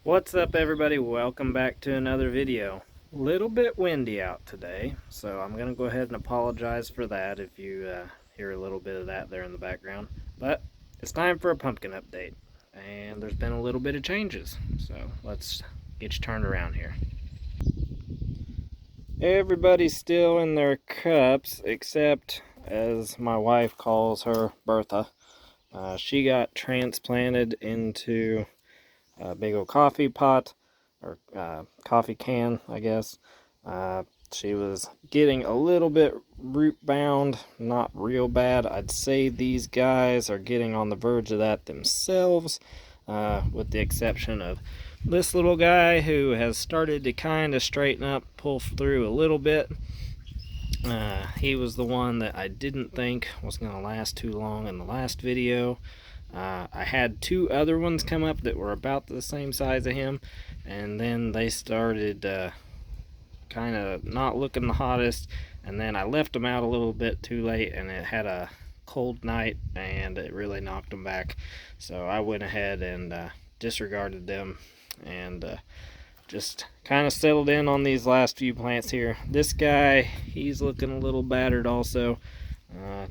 What's up, everybody? Welcome back to another video. A little bit windy out today, so I'm gonna go ahead and apologize for that if you hear a little bit of that there in the background. But it's time for a pumpkin update, and there's been a little bit of changes, so let's get you turned around here. Everybody's still in their cups except, as my wife calls her, Bertha. She got transplanted into a big old coffee pot, or coffee can, I guess. She was getting a little bit root bound, not real bad. I'd say these guys are getting on the verge of that themselves, with the exception of this little guy who has started to kind of straighten up, pull through a little bit. He was the one that I didn't think was going to last too long in the last video. I had two other ones come up that were about the same size of him, and then they started kind of not looking the hottest, and then I left them out a little bit too late, and it had a cold night and it really knocked them back, so I went ahead and disregarded them and just kind of settled in on these last few plants here. This guy, he's looking a little battered also.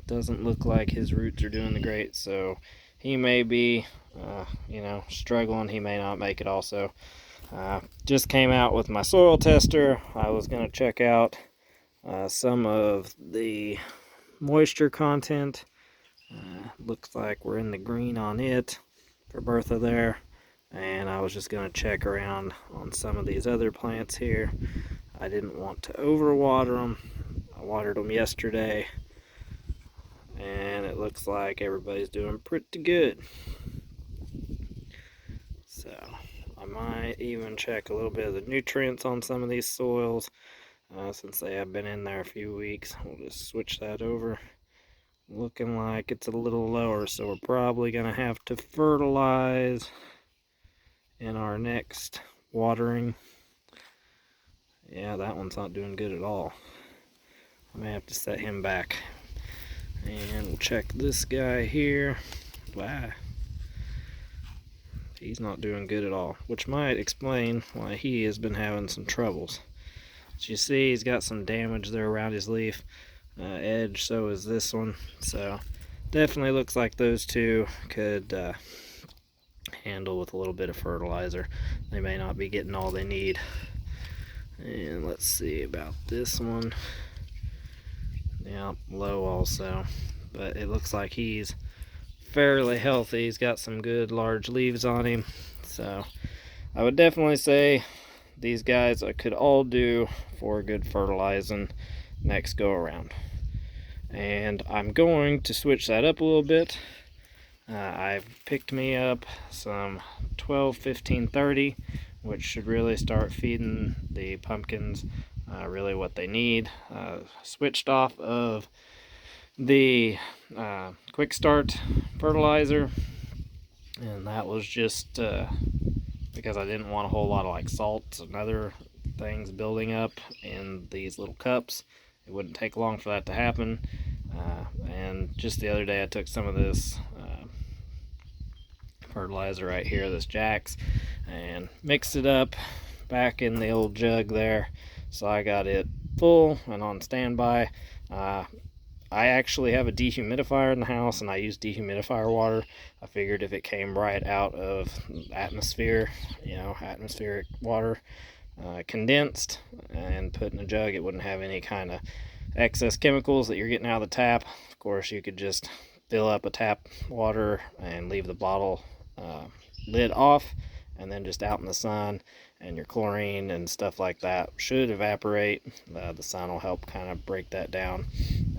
Doesn't look like his roots are doing the great, so he may be struggling. He may not make it also. Just came out with my soil tester. I was going to check out some of the moisture content. Looks like we're in the green on it for Bertha there, and I was just going to check around on some of these other plants here. I didn't want to overwater them. I watered them yesterday, and it looks like everybody's doing pretty good. So I might even check a little bit of the nutrients on some of these soils, since they have been in there a few weeks. We'll just switch that over. Looking like it's a little lower, so we're probably going to have to fertilize in our next watering. Yeah, that one's not doing good at all. I may have to set him back. And we'll check this guy here. Wow. He's not doing good at all, which might explain why he has been having some troubles. As you see, he's got some damage there around his leaf edge, so is this one. So definitely looks like those two could handle with a little bit of fertilizer. They may not be getting all they need. And let's see about this one. Yeah, low also, but it looks like he's fairly healthy. He's got some good large leaves on him, so I would definitely say these guys I could all do for good fertilizing next go around. And I'm going to switch that up a little bit. I've picked me up some 12, 15, 30, which should really start feeding the pumpkins really what they need. Switched off of the quick start fertilizer, and that was just because I didn't want a whole lot of like salts and other things building up in these little cups. It wouldn't take long for that to happen. And just the other day I took some of this fertilizer right here, this Jack's, and mixed it up back in the old jug there, so I got it full and on standby. I actually have a dehumidifier in the house, and I use dehumidifier water. I figured if it came right out of atmosphere, atmospheric water, condensed and put in a jug, it wouldn't have any kind of excess chemicals that you're getting out of the tap. Of course, you could just fill up a tap water and leave the bottle lid off, and then just out in the sun, and your chlorine and stuff like that should evaporate. The sun will help kind of break that down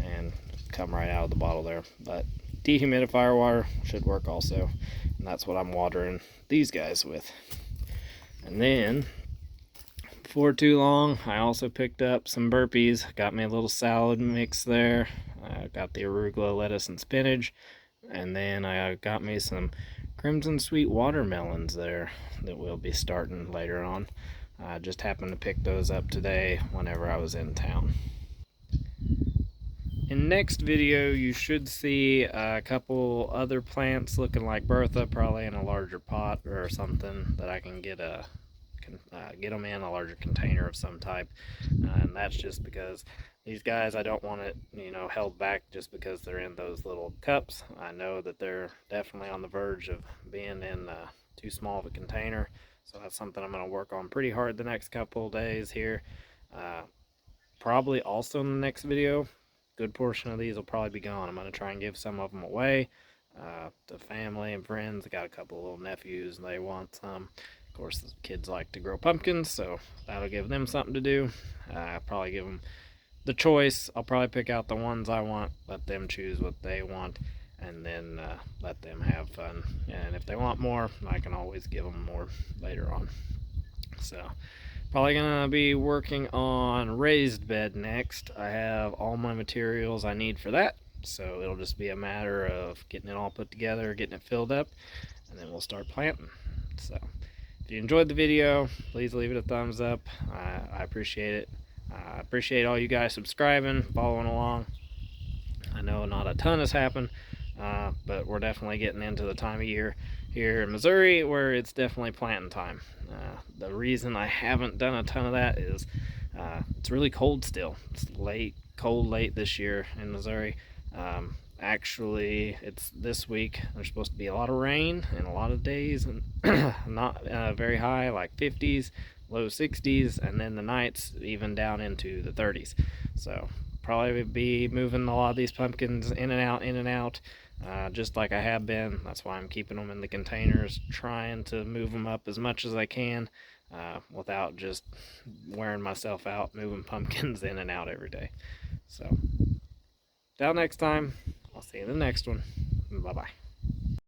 and come right out of the bottle there. But dehumidifier water should work also, and that's what I'm watering these guys with. And then before too long, I also picked up some burpees. Got me a little salad mix there. I got the arugula, lettuce, and spinach, and then I got me some crimson sweet watermelons there that we'll be starting later on. I just happened to pick those up today whenever I was in town. In next video, you should see a couple other plants looking like Bertha, probably in a larger pot or something that I can get them in a larger container of some type. And that's just because these guys, I don't want it, held back just because they're in those little cups. I know that they're definitely on the verge of being in too small of a container. So that's something I'm going to work on pretty hard the next couple days here. Probably also in the next video, good portion of these will probably be gone. I'm going to try and give some of them away to family and friends. I got a couple of little nephews and they want some. Of course, the kids like to grow pumpkins, so that'll give them something to do. Probably give them the choice. I'll probably pick out the ones I want, let them choose what they want, and then let them have fun. And if they want more, I can always give them more later on. So probably gonna be working on raised bed next. I have all my materials I need for that, so it'll just be a matter of getting it all put together, getting it filled up, and then we'll start planting. So if you enjoyed the video, please leave it a thumbs up. I appreciate it. I appreciate all you guys subscribing, following along. I know not a ton has happened, but we're definitely getting into the time of year here in Missouri where it's definitely planting time. The reason I haven't done a ton of that is it's really cold still. It's cold late this year in Missouri. Actually, it's this week. There's supposed to be a lot of rain and a lot of days, and not very high, like 50s, low 60s, and then the nights even down into the 30s. So probably be moving a lot of these pumpkins in and out, just like I have been. That's why I'm keeping them in the containers, trying to move them up as much as I can without just wearing myself out moving pumpkins in and out every day. So until next time, I'll see you in the next one. Bye bye.